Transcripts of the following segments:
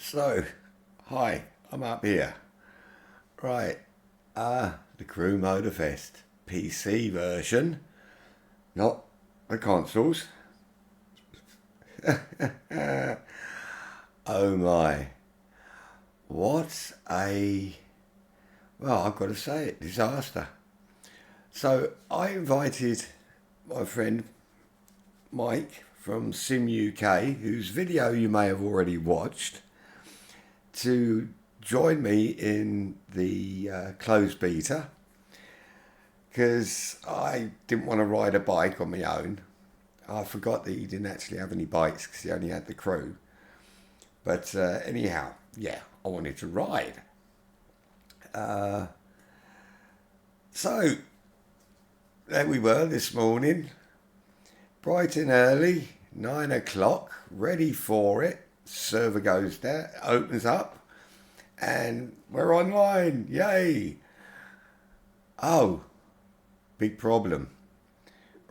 So, hi, I'm up here. Right, the Crew Motorfest PC version, not the consoles. Oh my, what a, well, I've got to say it, disaster. So, I invited my friend Mike from Sim UK, whose video you may have already watched, to join me in the closed beta because I didn't want to ride a bike on my own. I forgot that he didn't actually have any bikes because he only had the crew. But anyhow, yeah, I wanted to ride. So there we were this morning, bright and early, 9 o'clock, ready for it. Server goes down, opens up, and we're online. Yay! Oh, big problem.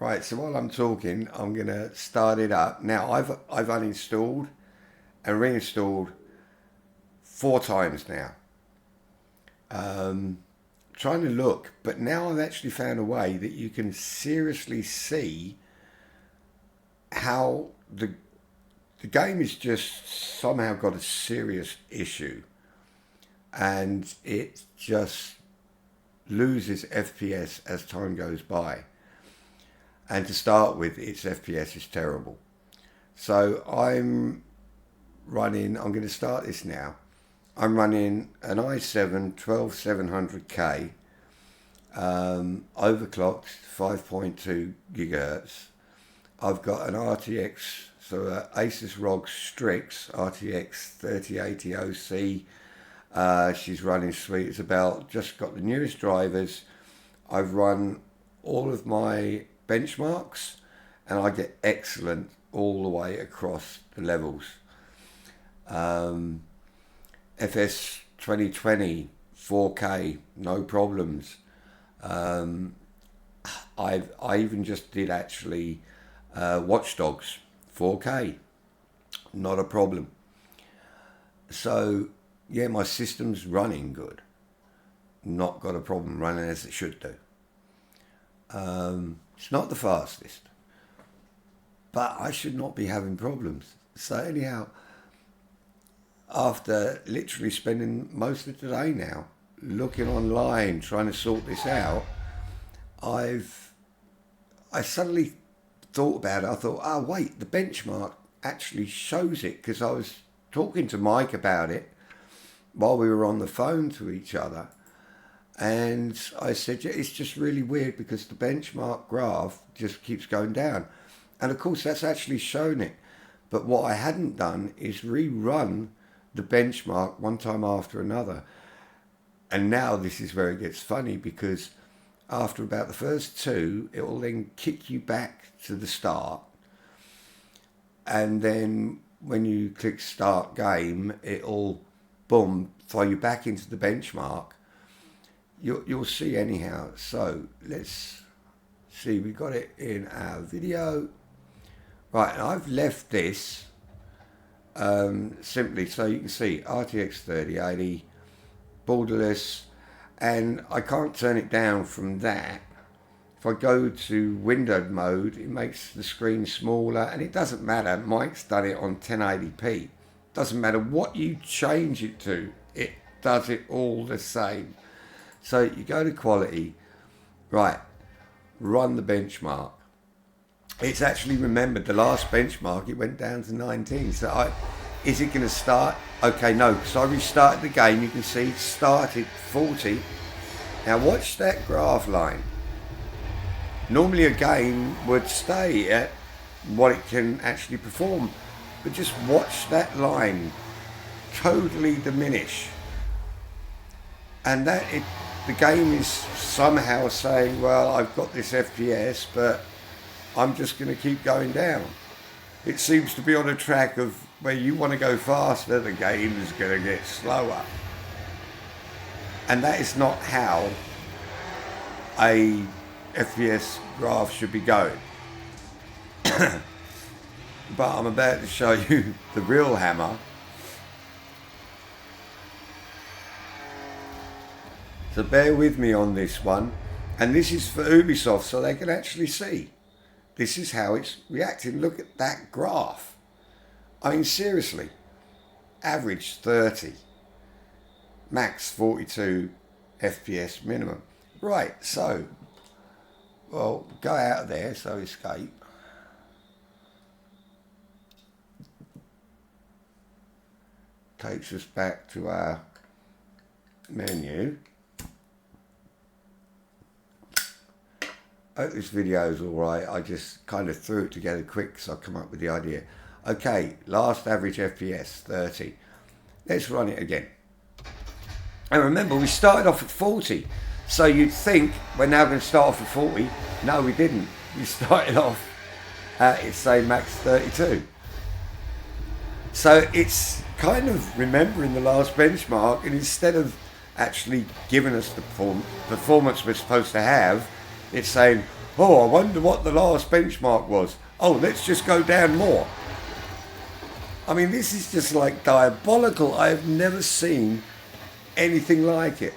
Right, so while I'm talking, I'm gonna start it up. Now I've uninstalled and reinstalled 4 times now. Trying to look, but now I've actually found a way that you can seriously see how the game has just somehow got a serious issue, and it just loses FPS as time goes by. And to start with, its FPS is terrible. So I'm going to start this now. I'm running an i7 12700K, overclocked 5.2 gigahertz. I've got an RTX, so Asus ROG Strix RTX 3080 OC. She's running sweet. It's about, just got the newest drivers. I've run all of my benchmarks and I get excellent all the way across the levels. FS 2020 4K, no problems. I even just did actually Watch Dogs 4K, not a problem. So yeah, my system's running good. Not got a problem running as it should do. It's not the fastest, but I should not be having problems. So anyhow, after literally spending most of today now looking online, trying to sort this out, I suddenly thought about it. I thought, oh wait, the benchmark actually shows it, because I was talking to Mike about it while we were on the phone to each other. And I said, yeah, it's just really weird because the benchmark graph just keeps going down. And of course, that's actually shown it. But what I hadn't done is rerun the benchmark one time after another. And now this is where it gets funny, because after about the first two, it will then kick you back to the start. And then when you click start game, it'll, boom, throw you back into the benchmark. You'll see anyhow. So let's see, we got it in our video. Right, and I've left this simply so you can see RTX 3080, borderless, and I can't turn it down from that. If I go to windowed mode, it makes the screen smaller, and it doesn't matter. Mike's done it on 1080p. Doesn't matter what you change it to, it does it all the same. So you go to quality, right, run the benchmark. It's actually remembered the last benchmark, it went down to 19. So is it going to start? Okay, no, because I restarted the game. You can see it started 40. Now watch that graph line. Normally a game would stay at what it can actually perform, but just watch that line totally diminish. And the game is somehow saying, well, I've got this FPS, but I'm just going to keep going down. It seems to be on a track of where you want to go faster, the game is going to get slower. And that is not how a FPS graph should be going. But I'm about to show you the real hammer So bear with me on this one. And this is for Ubisoft, so they can actually see. This is how it's reacting. Look at that graph. I mean, seriously. Average 30. Max 42 FPS minimum. Right, so, well, go out of there, so escape. Takes us back to our menu. I hope this video is alright. I just kind of threw it together quick so I come up with the idea. Okay, last average FPS, 30. Let's run it again. And remember, we started off at 40. So you'd think we're now going to start off at 40. No, we didn't. We started off at, it's saying max 32. So it's kind of remembering the last benchmark, and instead of actually giving us the performance we're supposed to have, it's saying, oh, I wonder what the last benchmark was. Oh, let's just go down more. I mean, this is just like diabolical. I have never seen anything like it.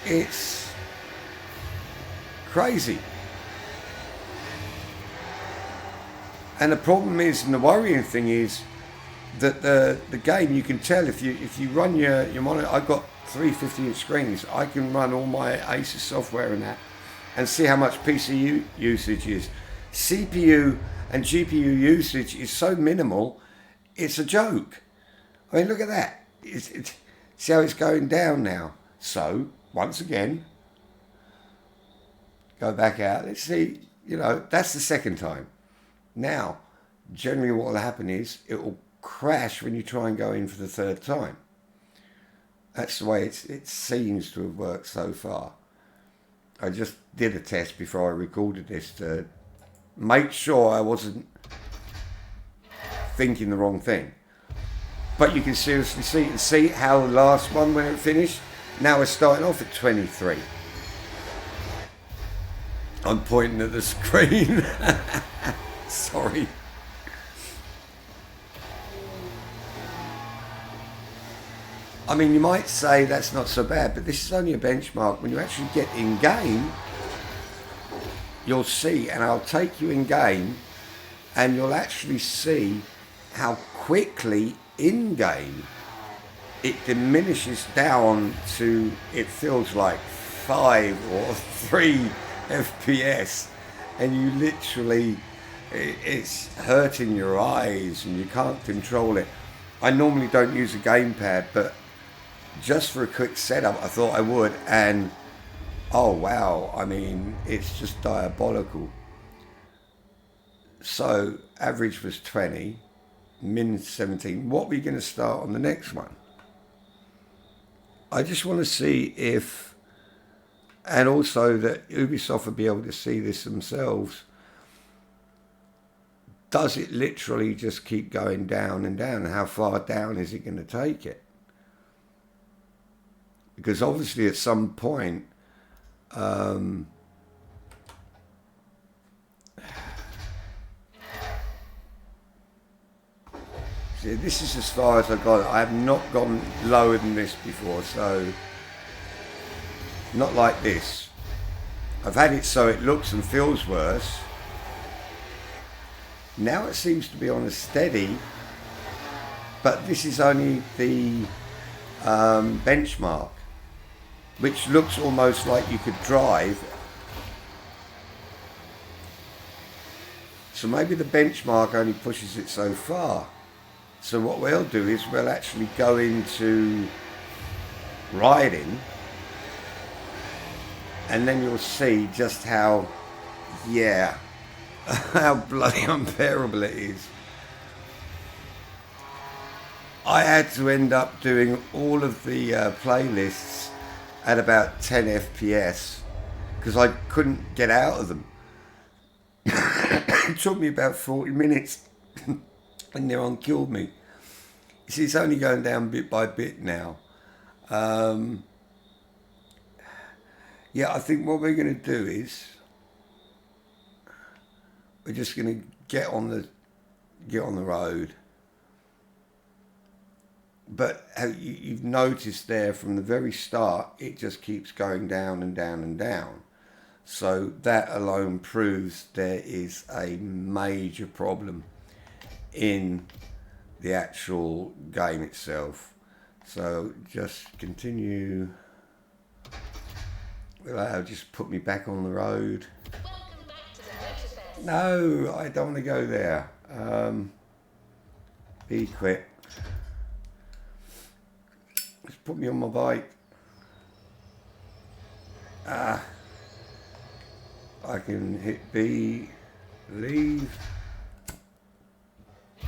It's crazy. And the problem is, and the worrying thing is, that the game, you can tell if you run your monitor. I've got 350-inch screens. I can run all my Asus software and that, and see how much PCU usage is. CPU and GPU usage is so minimal, it's a joke. I mean, look at that. See how it's going down now. So once again, go back out. Let's see. You know, that's the second time. Now, generally what will happen is it will crash when you try and go in for the third time. That's the way it seems to have worked so far. I just did a test before I recorded this to make sure I wasn't thinking the wrong thing. But you can seriously see how the last one, when it finished, now we're starting off at 23. I'm pointing at the screen. Sorry. I mean, you might say that's not so bad, but this is only a benchmark. When you actually get in game, you'll see, and I'll take you in game, and you'll actually see how quickly in game it diminishes down to, it feels like 5 or 3 FPS, and you literally, it's hurting your eyes and you can't control it. I normally don't use a gamepad, but just for a quick setup I thought I would, and oh wow, I mean, it's just diabolical. So average was 20, min 17. What are we going to start on the next one? I just want to see if, and also that Ubisoft will be able to see this themselves. Does it literally just keep going down and down? How far down is it going to take it? Because obviously at some point, see, this is as far as I got. I have not gone lower than this before, so not like this. I've had it so it looks and feels worse. Now it seems to be on a steady, but this is only the benchmark, which looks almost like you could drive. So maybe the benchmark only pushes it so far. So what we'll do is we'll actually go into riding, and then you'll see just how, yeah, how bloody unbearable it is. I had to end up doing all of the playlists at about 10 FPS because I couldn't get out of them. It took me about 40 minutes and they're on killed me. You see, it's only going down bit by bit now. Yeah, I think what we're going to do is we're just going to get on the road. But you've noticed there from the very start, it just keeps going down and down and down. So that alone proves there is a major problem in the actual game itself. So just continue. Well, just put me back on the road. Welcome back to the Motorfest. No, I don't want to go there. Be quick. Just put me on my bike. I can hit B, leave. The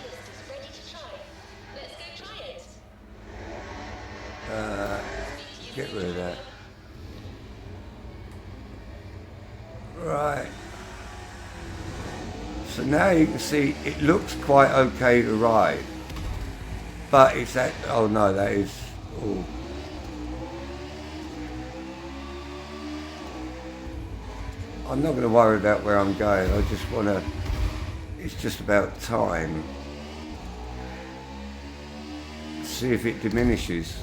playlist is ready to try. Let's go try it. Get rid of that. Right. So now you can see it looks quite okay to ride. But it's that, oh no, that is, oh. I'm not going to worry about where I'm going. I just want to, it's just about time. See if it diminishes.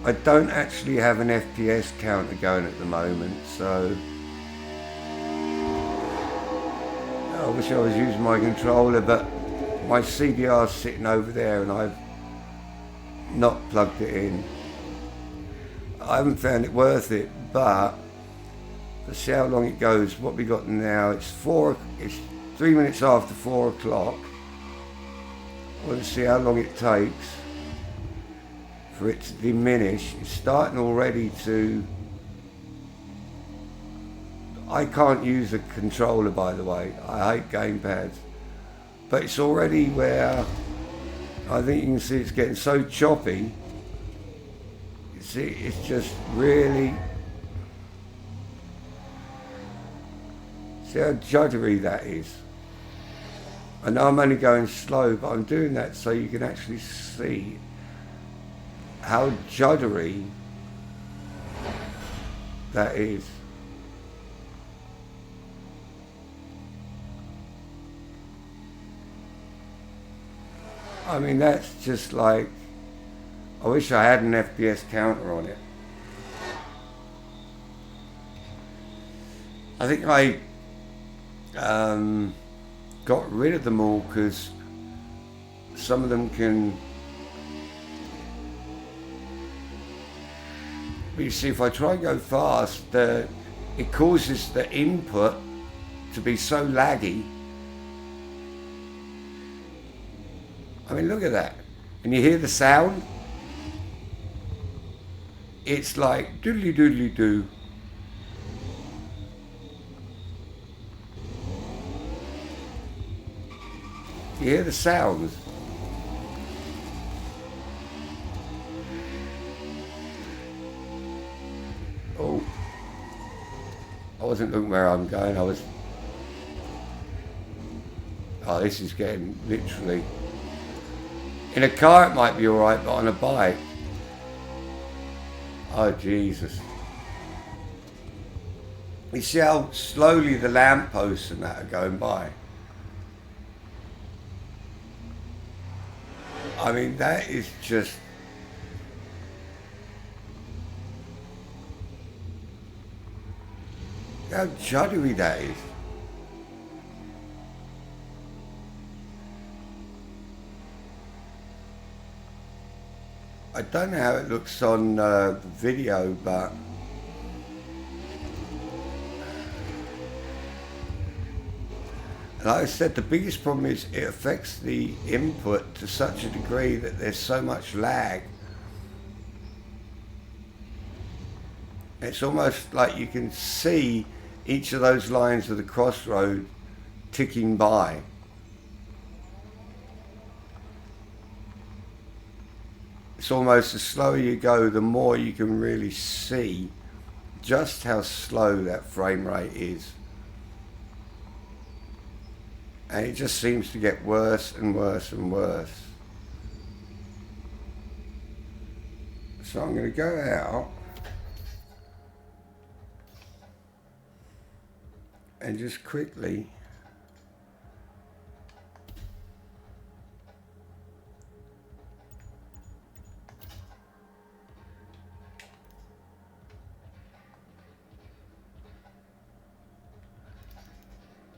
I don't actually have an FPS counter going at the moment, so I wish I was using my controller, but my CBR's sitting over there and I've not plugged it in. I haven't found it worth it, but let's see how long it goes. What we got now, it's 3 minutes after 4 o'clock. I want to see how long it takes for it to diminish. It's starting already to, I can't use a controller, by the way. I hate gamepads. But it's already where I think you can see it's getting so choppy. You see, it's just really, see how juddery that is. I know I'm only going slow, but I'm doing that so you can actually see how juddery that is. I mean, that's just like, I wish I had an FPS counter on it. I think I got rid of them all because some of them can, but you see, if I try and go fast, it causes the input to be so laggy. I mean, look at that. And you hear the sound? It's like doodly doodly doo. You hear the sounds? Oh. I wasn't looking where I'm going, I was... Oh, this is getting literally... In a car it might be alright, but on a bike... Oh, Jesus. You see how slowly the lampposts and that are going by? I mean, that is just... How juddery that is. I don't know how it looks on the video, but... Like I said, the biggest problem is it affects the input to such a degree that there's so much lag. It's almost like you can see each of those lines of the crossroad ticking by. It's almost the slower you go, the more you can really see just how slow that frame rate is. And it just seems to get worse and worse and worse. So I'm going to go out and just quickly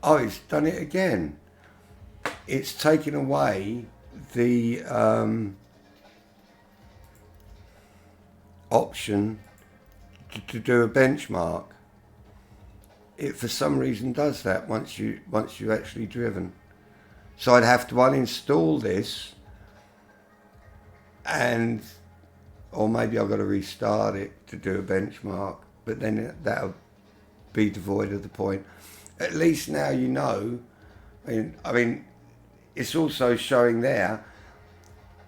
Oh, it's done it again. It's taken away the option to do a benchmark. It for some reason does that once you've actually driven. So I'd have to uninstall this, and or maybe I've got to restart it to do a benchmark. But then that'll be devoid of the point. At least now you know. I mean, it's also showing there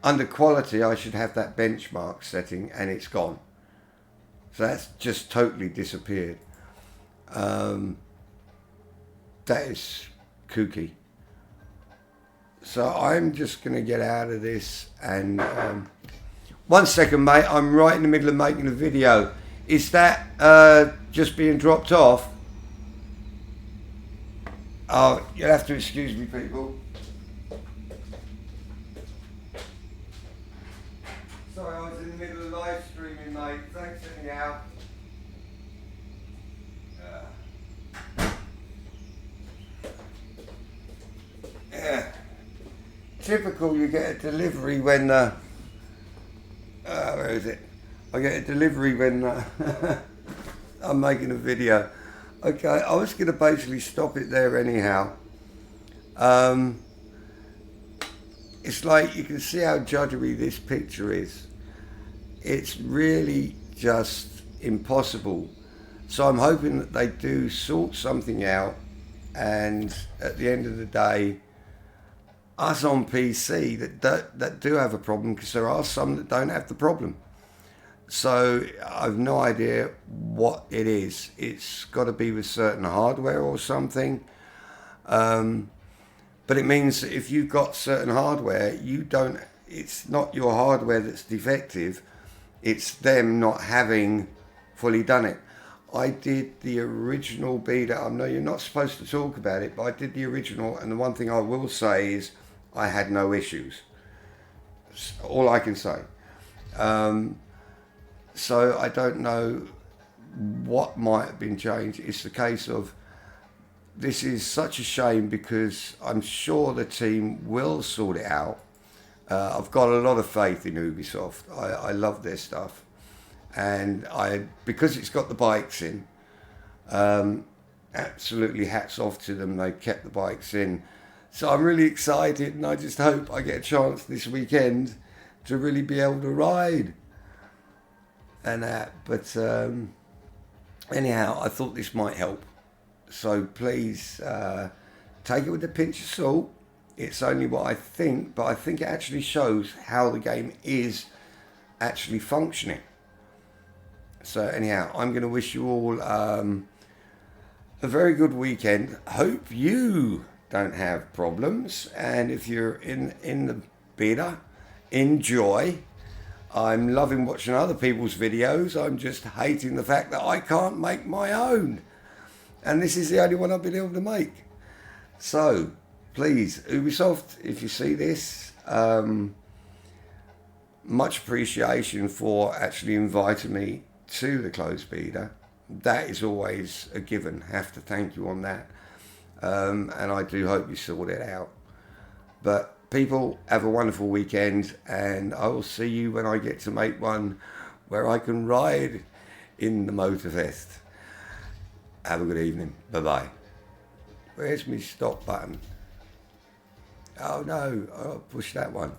under quality. I should have that benchmark setting, and it's gone. So that's just totally disappeared. That is kooky. So I'm just going to get out of this and 1 second, mate. I'm right in the middle of making a video. Is that just being dropped off? Oh, you'll have to excuse me, people. Sorry, I was in the middle of live streaming, mate. Thanks anyhow. Yeah. Typical, you get a delivery when where is it? I get a delivery when I'm making a video. Okay, I was going to basically stop it there anyhow. It's like you can see how juddery this picture is. It's really just impossible. So I'm hoping that they do sort something out, and at the end of the day, us on PC that do have a problem, because there are some that don't have the problem. So I've no idea what it is. It's got to be with certain hardware or something. But it means that if you've got certain hardware, it's not your hardware that's defective. It's them not having fully done it. I did the original beta. I know you're not supposed to talk about it, but I did the original, and the one thing I will say is I had no issues. That's all I can say. So I don't know what might have been changed. It's the case of, this is such a shame, because I'm sure the team will sort it out. I've got a lot of faith in Ubisoft. I love their stuff. And because it's got the bikes in, absolutely hats off to them. They kept the bikes in. So I'm really excited, and I just hope I get a chance this weekend to really be able to ride. And that, but anyhow, I thought this might help. So please take it with a pinch of salt. It's only what I think, but I think it actually shows how the game is actually functioning. So anyhow, I'm going to wish you all a very good weekend. Hope you don't have problems, and if you're in the beta, enjoy. I'm loving watching other people's videos. I'm just hating the fact that I can't make my own. And this is the only one I've been able to make. So, please, Ubisoft, if you see this, much appreciation for actually inviting me to the closed beta. That is always a given. Have to thank you on that. And I do hope you sort it out. But people, have a wonderful weekend, and I will see you when I get to make one where I can ride in the Motorfest. Have a good evening. Bye-bye. Where's my stop button? Oh no, I'll push that one.